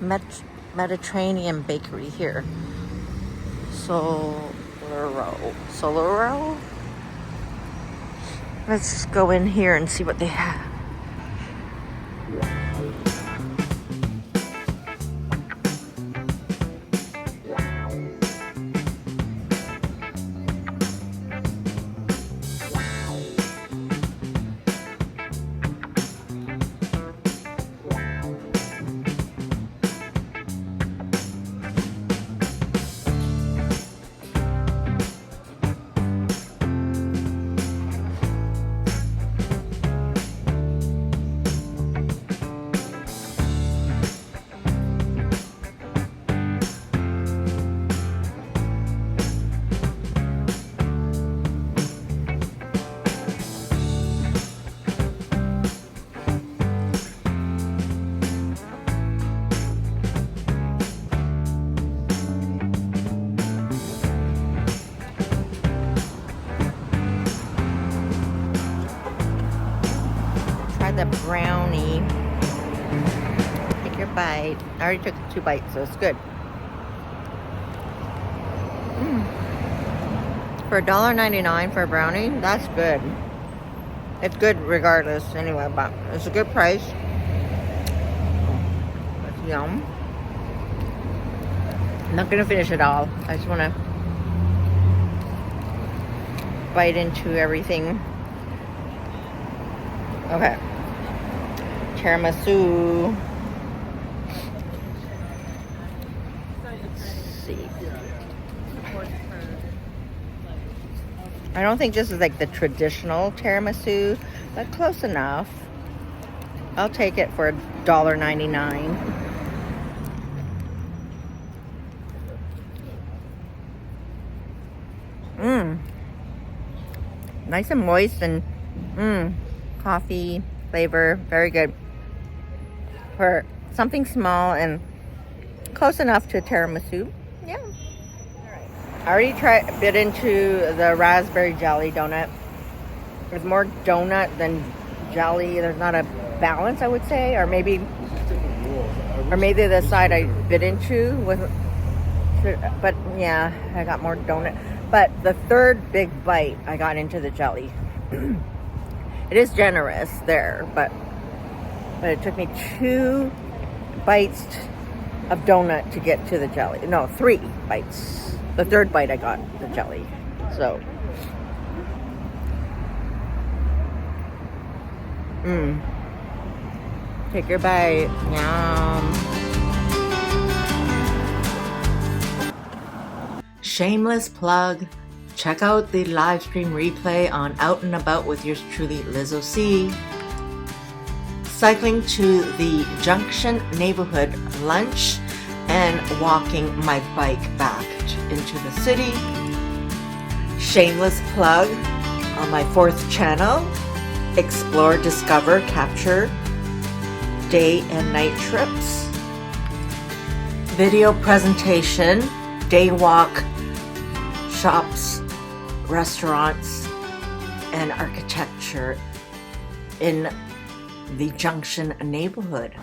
Mediterranean bakery here. Solero. Let's go in here and see what they have. The brownie. Take your bite. I already took 2 bites, so it's good. For $1.99 for a brownie, that's good. It's good regardless anyway, but it's a good price. It's yum. I'm not gonna finish it all. I just wanna bite into everything. Okay. Tiramisu. Let's see. I don't think this is like the traditional tiramisu, but close enough. I'll take it for $1.99. Nice and moist and coffee flavor, very good. For something small and close enough to tiramisu. Yeah. Alright. I already bit into the raspberry jelly donut. There's more donut than jelly. There's not a balance, I would say. Or maybe the side I bit into wasn't, but yeah, I got more donut. But the third big bite, I got into the jelly. It is generous there, but it took me 2 bites of donut to get to the jelly. No, 3 bites. The third bite I got the jelly. So, take your bite. Yum. Shameless plug. Check out the live stream replay on Out and About with yours truly, Liz O.C. Cycling to the Junction neighborhood lunch and walking my bike back into the city. Shameless plug on my 4th channel, Explore, Discover, Capture Day and Night Trips. Video presentation, day walk, shops, restaurants, and architecture in the Junction neighborhood.